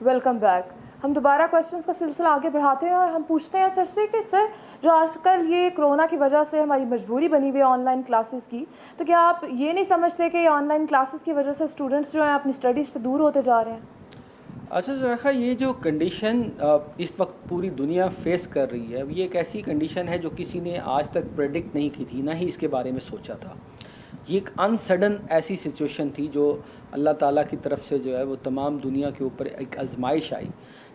Welcome back. हम दोबारा questions का सिलसिला आगे बढ़ाते हैं और हम पूछते हैं सर से कि सर जो आजकल ये कोरोना की वजह से हमारी मजबूरी बनी हुई है ऑनलाइन क्लासेस की, तो क्या आप ये नहीं समझते कि ये ऑनलाइन क्लासेस की वजह से स्टूडेंट्स जो हैं अपनी स्टडीज़ से दूर होते जा रहे हैं? अच्छा ज़ुलेखा, ये जो कंडीशन इस वक्त पूरी दुनिया फेस कर रही है, ये एक ऐसी कंडीशन है जो किसी ने आज तक प्रेडिक्ट नहीं की थी, ना ही इसके बारे में सोचा था। ये एक अनसडन ऐसी सिचुएशन थी जो अल्लाह ताला की तरफ से जो है वो तमाम दुनिया के ऊपर एक आजमाइश आई।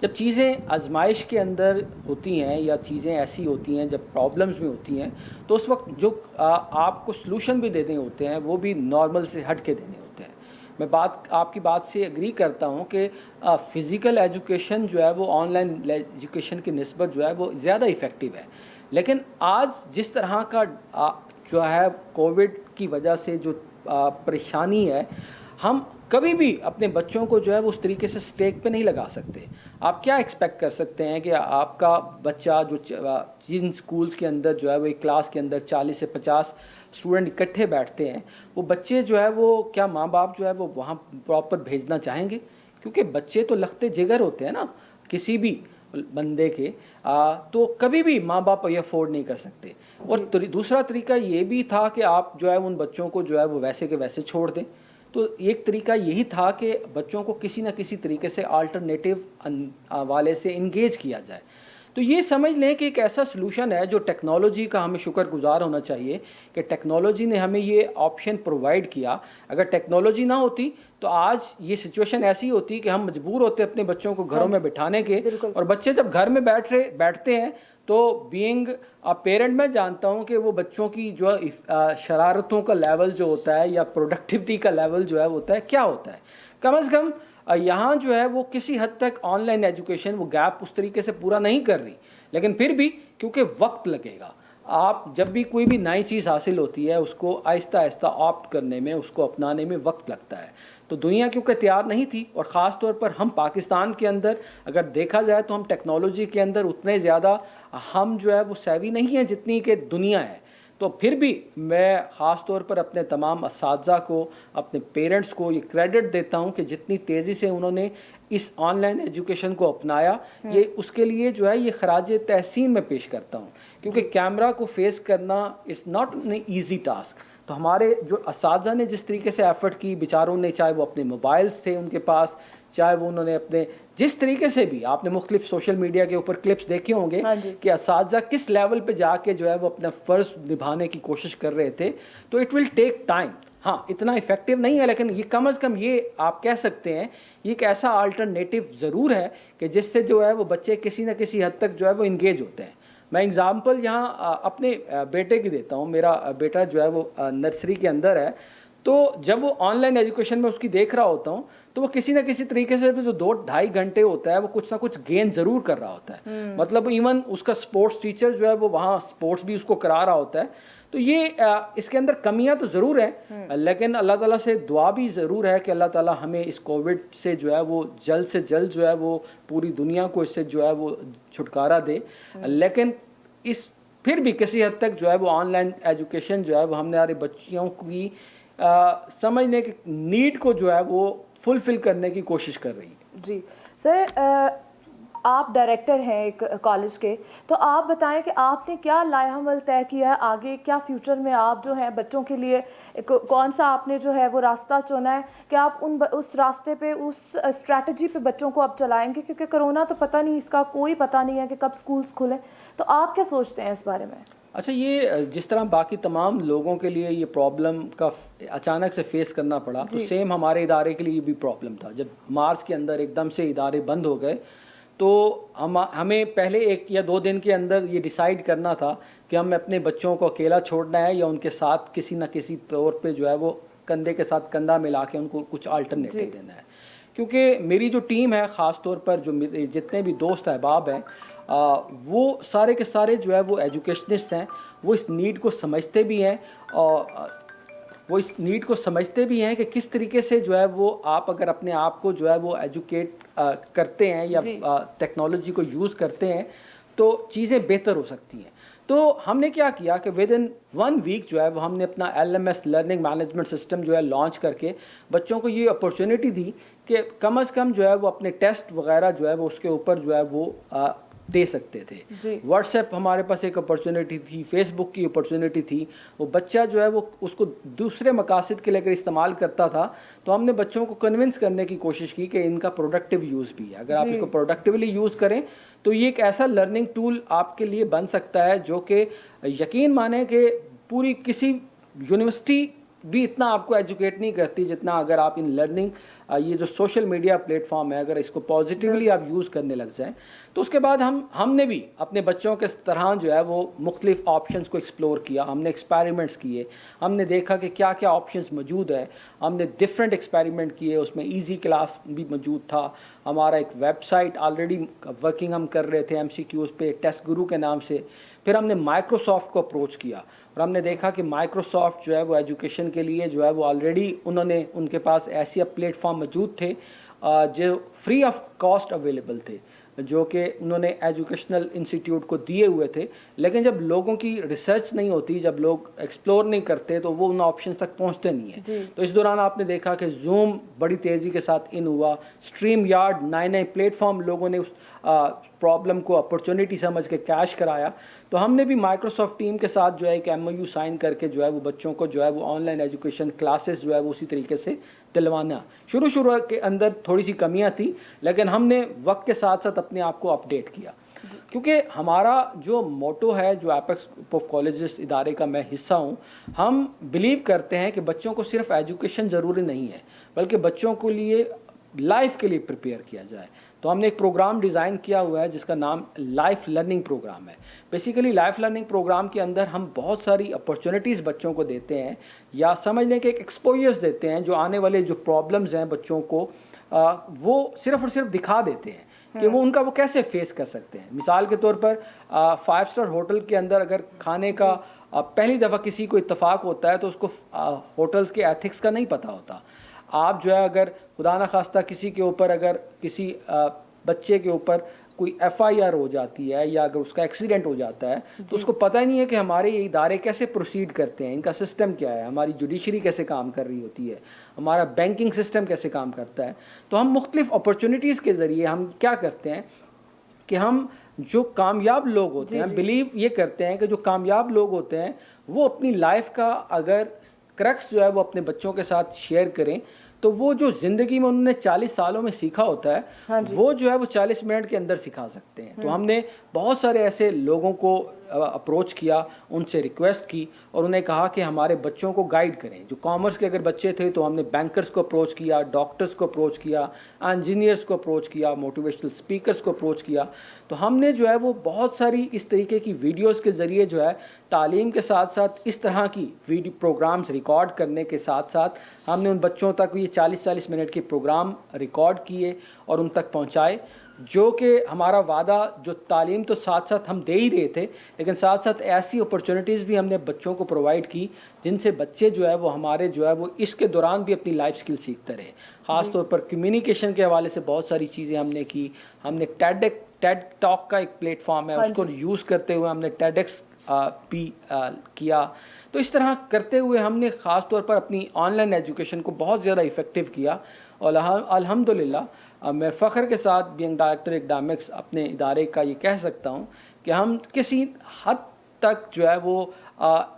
जब चीज़ें आजमाइश के अंदर होती हैं या चीज़ें ऐसी होती हैं, जब प्रॉब्लम्स में होती हैं, तो उस वक्त जो आपको सलूशन भी देने होते हैं वो भी नॉर्मल से हट के देने होते हैं। मैं आपकी बात से एग्री करता हूँ कि फ़िज़िकल एजुकेशन जो है वो ऑनलाइन एजुकेशन की निस्बत जो है वो ज़्यादा इफ़ेक्टिव है, लेकिन आज जिस तरह का जो है कोविड की वजह से जो परेशानी है, हम कभी भी अपने बच्चों को जो है वो उस तरीके से स्टेक पे नहीं लगा सकते। आप क्या एक्सपेक्ट कर सकते हैं कि आपका बच्चा जो जिन स्कूल्स के अंदर जो है वो एक क्लास के अंदर 40 से 50 स्टूडेंट इकट्ठे बैठते हैं, वो बच्चे जो है वो क्या माँ बाप जो है वो वहाँ प्रॉपर भेजना चाहेंगे? क्योंकि बच्चे तो लखते जिगर होते हैं ना किसी भी बंदे के, तो कभी भी माँ बाप ये अफोर्ड नहीं कर सकते। और दूसरा तरीका ये भी था कि आप जो है उन बच्चों को जो है वो वैसे के वैसे छोड़ दें। तो एक तरीका यही था कि बच्चों को किसी न किसी तरीके से अल्टरनेटिव वाले से इंगेज किया जाए। तो ये समझ लें कि एक ऐसा सलूशन है जो टेक्नोलॉजी का हमें शुक्रगुजार होना चाहिए कि टेक्नोलॉजी ने हमें ये ऑप्शन प्रोवाइड किया। अगर टेक्नोलॉजी ना होती तो आज ये सिचुएशन ऐसी होती कि हम मजबूर होते अपने बच्चों को घरों में बिठाने के, और बच्चे जब घर में बैठते हैं तो बीइंग अ पेरेंट मैं जानता हूं कि वो बच्चों की जो शरारतों का लेवल जो होता है या प्रोडक्टिविटी का लेवल जो है होता है क्या होता है। कम से कम यहाँ जो है वो किसी हद तक ऑनलाइन एजुकेशन वो गैप उस तरीके से पूरा नहीं कर रही, लेकिन फिर भी क्योंकि वक्त लगेगा। आप जब भी कोई भी नई चीज़ हासिल होती है उसको आहिस्ता आहिस्ता ऑप्ट करने में, उसको अपनाने में वक्त लगता है। तो दुनिया क्योंकि तैयार नहीं थी, और ख़ास तौर पर हम पाकिस्तान के अंदर अगर देखा जाए तो हम टेक्नोलॉजी के अंदर उतने ज़्यादा हम जो है वो सेवी नहीं हैं जितनी कि दुनिया है। तो फिर भी मैं ख़ास तौर पर अपने तमाम असातिज़ा को, अपने पेरेंट्स को ये क्रेडिट देता हूँ कि जितनी तेज़ी से उन्होंने इस ऑनलाइन एजुकेशन को अपनाया, ये उसके लिए जो है ये खराज तहसीन में पेश करता हूँ। क्योंकि कैमरा को फेस करना is not an easy task. तो हमारे जो असातिज़ा ने जिस तरीके से एफ़र्ट की, बेचारों ने, चाहे वो अपने मोबाइल्स थे उनके पास, चाहे वो उन्होंने अपने जिस तरीके से भी, आपने मुख्तलिफ सोशल मीडिया के ऊपर क्लिप्स देखे होंगे कि असातिज़ा किस लेवल पे जाके जो है वो अपना फ़र्ज़ निभाने की कोशिश कर रहे थे। तो इट विल टेक टाइम। हाँ, इतना इफ़ेक्टिव नहीं है, लेकिन ये कम अज़ कम ये आप कह सकते हैं ये एक ऐसा अल्टरनेटिव ज़रूर है कि जिससे जो है वो बच्चे किसी न किसी हद तक जो है वो इंगेज होते हैं। मैं एग्ज़ाम्पल यहाँ अपने बेटे की देता हूँ। मेरा बेटा जो है वो नर्सरी के अंदर है, तो जब वो ऑनलाइन एजुकेशन में उसकी देख रहा होता हूँ तो वो किसी न किसी तरीके से जो 2-2.5 घंटे होता है वो कुछ ना कुछ गेन ज़रूर कर रहा होता है। मतलब इवन उसका स्पोर्ट्स टीचर जो है वो वहाँ स्पोर्ट्स भी उसको करा रहा होता है। तो ये इसके अंदर कमियां तो ज़रूर हैं, लेकिन अल्लाह ताला से दुआ भी ज़रूर है कि अल्लाह ताला हमें इस कोविड से जो है वो जल्द से जल्द जो है वो पूरी दुनिया को इससे जो है वो छुटकारा दे। लेकिन इस फिर भी किसी हद तक जो है वो ऑनलाइन एजुकेशन जो है वो हमने हमारे बच्चियों की समझने की नीड को जो है वो फुलफ़िल करने की कोशिश कर रही है। जी सर, आप डायरेक्टर हैं एक कॉलेज के, तो आप बताएं कि आपने क्या लाएहमल तय किया है आगे, क्या फ्यूचर में आप जो है बच्चों के लिए कौन सा आपने जो है वो रास्ता चुना है कि आप उस रास्ते पे, उस स्ट्रैटेजी पे बच्चों को अब चलाएंगे? क्योंकि कोरोना तो पता नहीं, इसका कोई पता नहीं है कि कब स्कूल्स खुलें। तो आप क्या सोचते हैं इस बारे में? अच्छा, ये जिस तरह बाकी तमाम लोगों के लिए ये प्रॉब्लम का अचानक से फेस करना पड़ा, तो सेम हमारे इदारे के लिए भी प्रॉब्लम था। जब मार्च के अंदर एकदम से इदारे बंद हो गए तो हमें पहले 1 या 2 दिन के अंदर ये डिसाइड करना था कि हम अपने बच्चों को अकेला छोड़ना है या उनके साथ किसी न किसी तौर पे जो है वो कंधे के साथ कंधा मिला के उनको कुछ अल्टरनेटिव देना है। क्योंकि मेरी जो टीम है, ख़ास तौर पर जो जितने भी दोस्त अहबाब हैं, वो सारे के सारे जो है वो एजुकेशनिस्ट हैं। वो इस नीड को समझते भी हैं, और वो इस नीड को समझते भी हैं कि किस तरीके से जो है वो आप अगर अपने आप को जो है वो एजुकेट करते हैं या टेक्नोलॉजी को यूज़ करते हैं तो चीज़ें बेहतर हो सकती हैं। तो हमने क्या किया कि विद इन 1 वीक जो है वो हमने अपना LMS लर्निंग मैनेजमेंट सिस्टम जो है लॉन्च करके बच्चों को ये अपॉर्चुनिटी दी کہ کم از کم جو ہے وہ اپنے ٹیسٹ وغیرہ جو ہے وہ اس کے اوپر جو ہے وہ دے سکتے تھے. واٹس ایپ ہمارے پاس ایک اپرچونیٹی تھی, فیس بک کی اپرچونیٹی تھی. وہ بچہ جو ہے وہ اس کو دوسرے مقاصد کے لیے اگر استعمال کرتا تھا تو ہم نے بچوں کو کنونس کرنے کی کوشش کی کہ ان کا پروڈکٹیو یوز بھی ہے. اگر آپ اس کو پروڈکٹیولی یوز کریں تو یہ ایک ایسا لرننگ ٹول آپ کے لیے بن سکتا ہے جو کہ یقین مانیں کہ پوری کسی یونیورسٹی بھی اتنا آپ کو ایجوکیٹ نہیں کرتی جتنا اگر آپ ان لرننگ یہ جو سوشل میڈیا پلیٹ فارم ہے اگر اس کو پازیٹیولی آپ یوز کرنے لگ جائیں. تو اس کے بعد ہم نے بھی اپنے بچوں کے طرح جو ہے وہ مختلف آپشنس کو ایکسپلور کیا. ہم نے ایکسپیریمنٹس کیے, ہم نے دیکھا کہ کیا کیا آپشنس موجود ہے. ہم نے ڈفرینٹ ایکسپیریمنٹ کیے, اس میں ایزی کلاس بھی موجود تھا. ہمارا ایک ویب سائٹ آلریڈی ورکنگ ہم کر رہے تھے MCQs پہ ٹیسٹ گرو کے نام سے. پھر ہم نے مائکروسافٹ کو اپروچ کیا اور ہم نے دیکھا کہ مائکروسافٹ جو ہے وہ ایجوکیشن کے لیے جو ہے وہ آلریڈی ان کے پاس ایسی پلیٹ فارم موجود تھے جو فری آف کاسٹ اویلیبل تھے, جو کہ انہوں نے ایجوکیشنل انسٹیٹیوٹ کو دیے ہوئے تھے. لیکن جب لوگوں کی ریسرچ نہیں ہوتی, جب لوگ ایکسپلور نہیں کرتے تو وہ ان آپشنس تک پہنچتے نہیں ہیں. تو اس دوران آپ نے دیکھا کہ زوم بڑی تیزی کے ساتھ ان ہوا, اسٹریم یارڈ نئے نئے پلیٹ فارم لوگوں نے اس پرابلم کو اپرچونیٹی سمجھ کے کیش کرایا. تو ہم نے بھی مائکروسافٹ ٹیم کے ساتھ جو ہے ایک MOU سائن کر کے جو ہے وہ بچوں کو جو ہے وہ آن لائن ایجوکیشن کلاسز جو ہے وہ اسی طریقے سے دلوانا. شروع کے اندر تھوڑی سی کمیاں تھیں لیکن ہم نے وقت کے ساتھ ساتھ اپنے آپ کو اپڈیٹ کیا, کیونکہ ہمارا جو موٹو ہے, جو ایپیکس گروپ آف کالجز ادارے کا میں حصہ ہوں, ہم بلیو کرتے ہیں کہ بچوں کو صرف ایجوکیشن ضروری نہیں ہے بلکہ بچوں کے لیے لائف کے لیے پریپیئر کیا جائے. تو ہم نے ایک پروگرام ڈیزائن کیا ہوا ہے جس کا نام لائف لرننگ پروگرام ہے. بیسیکلی لائف لرننگ پروگرام کے اندر ہم بہت ساری اپرچونیٹیز بچوں کو دیتے ہیں, یا سمجھ لیں کہ ایک ایکسپوئرز دیتے ہیں جو آنے والے جو پرابلمز ہیں بچوں کو وہ صرف اور صرف دکھا دیتے ہیں کہ وہ ان کا وہ کیسے فیس کر سکتے ہیں. مثال کے طور پر 5 اسٹار ہوٹل کے اندر اگر کھانے کا پہلی دفعہ کسی کو اتفاق ہوتا ہے تو اس کو ہوٹلز کے ایتھکس کا نہیں پتہ ہوتا. آپ جو ہے اگر خدا نخواستہ کسی کے اوپر اگر کسی بچے کے اوپر کوئی FIR ہو جاتی ہے یا اگر اس کا ایکسیڈنٹ ہو جاتا ہے تو اس کو پتہ ہی نہیں ہے کہ ہمارے یہ ادارے کیسے پروسیڈ کرتے ہیں, ان کا سسٹم کیا ہے, ہماری جوڈیشری کیسے کام کر رہی ہوتی ہے, ہمارا بینکنگ سسٹم کیسے کام کرتا ہے. تو ہم مختلف اپرچونیٹیز کے ذریعے ہم کیا کرتے ہیں کہ ہم جو کامیاب لوگ ہوتے ہیں بلیو یہ کرتے ہیں کہ جو کامیاب لوگ ہوتے ہیں وہ اپنی لائف کا اگر کرکس جو ہے وہ اپنے بچوں کے ساتھ شیئر کریں تو وہ جو زندگی میں انہوں نے 40 سالوں میں سیکھا ہوتا ہے وہ جو ہے وہ 40 منٹ کے اندر سکھا سکتے ہیں. تو ہم نے بہت سارے ایسے لوگوں کو اپروچ کیا, ان سے ریکویسٹ کی اور انہیں کہا کہ ہمارے بچوں کو گائیڈ کریں. جو کامرس کے اگر بچے تھے تو ہم نے بینکرز کو اپروچ کیا, ڈاکٹرز کو اپروچ کیا, انجینئرز کو اپروچ کیا, موٹیویشنل اسپیکرز کو اپروچ کیا. تو ہم نے جو ہے وہ بہت ساری اس طریقے کی ویڈیوز کے ذریعے جو ہے تعلیم کے ساتھ ساتھ اس طرح کی ویڈیو پروگرامز ریکارڈ کرنے کے ساتھ ساتھ ہم نے ان بچوں تک یہ 40 منٹ کے پروگرام ریکارڈ کیے اور ان تک پہنچائے, جو کہ ہمارا وعدہ جو تعلیم تو ساتھ ساتھ ہم دے ہی رہے تھے لیکن ساتھ ساتھ ایسی اپرچونیٹیز بھی ہم نے بچوں کو پرووائڈ کی جن سے بچے جو ہے وہ ہمارے جو ہے وہ اس کے دوران بھی اپنی لائف سکل سیکھتے رہے. خاص طور پر کمیونیکیشن کے حوالے سے بہت ساری چیزیں ہم نے کی. ہم نے ٹیڈ ٹاک کا ایک پلیٹ فارم ہے اس کو یوز کرتے ہوئے ہم نے TEDx بھی کیا. تو اس طرح کرتے ہوئے ہم نے خاص طور پر اپنی آن لائن ایجوکیشن کو بہت زیادہ افیکٹو کیا اور الحمدللہ میں فخر کے ساتھ بینگ ڈائریکٹر اکیڈمکس اپنے ادارے کا یہ کہہ سکتا ہوں کہ ہم کسی حد تک جو ہے وہ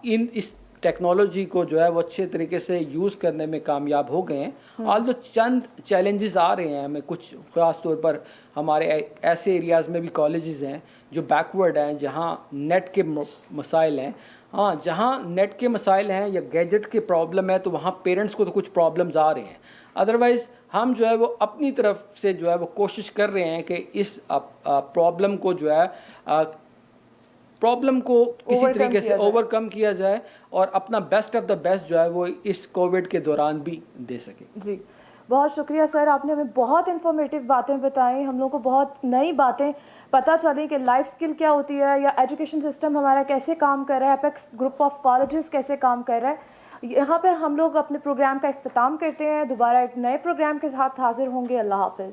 اس ٹیکنالوجی کو جو ہے وہ اچھے طریقے سے یوز کرنے میں کامیاب ہو گئے ہیں. آلدو چند چیلنجز آ رہے ہیں ہمیں, کچھ خاص طور پر ہمارے ایسے ایریاز میں بھی کالجز ہیں جو بیکورڈ ہیں, جہاں نیٹ کے مسائل ہیں. ہاں, جہاں نیٹ کے مسائل ہیں یا گیجٹ کے پرابلم ہے تو وہاں پیرنٹس کو تو کچھ پرابلمز آ رہے ہیں. ادروائز ہم جو ہے وہ اپنی طرف سے جو ہے وہ کوشش کر رہے ہیں کہ اس پرابلم کو جو ہے پرابلم کو کسی طریقے سے اوور کم کیا جائے اور اپنا بیسٹ آف دا بیسٹ جو ہے وہ اس کووڈ کے دوران بھی دے سکے. جی بہت شکریہ سر, آپ نے ہمیں بہت انفارمیٹیو باتیں بتائیں, ہم لوگوں کو بہت نئی باتیں پتہ چلیں کہ لائف سکل کیا ہوتی ہے یا ایجوکیشن سسٹم ہمارا کیسے کام کر رہا ہے, ایپیکس گروپ آف کالجز کیسے کام کر رہا ہے. یہاں پر ہم لوگ اپنے پروگرام کا اختتام کرتے ہیں, دوبارہ ایک نئے پروگرام کے ساتھ حاضر ہوں گے. اللہ حافظ.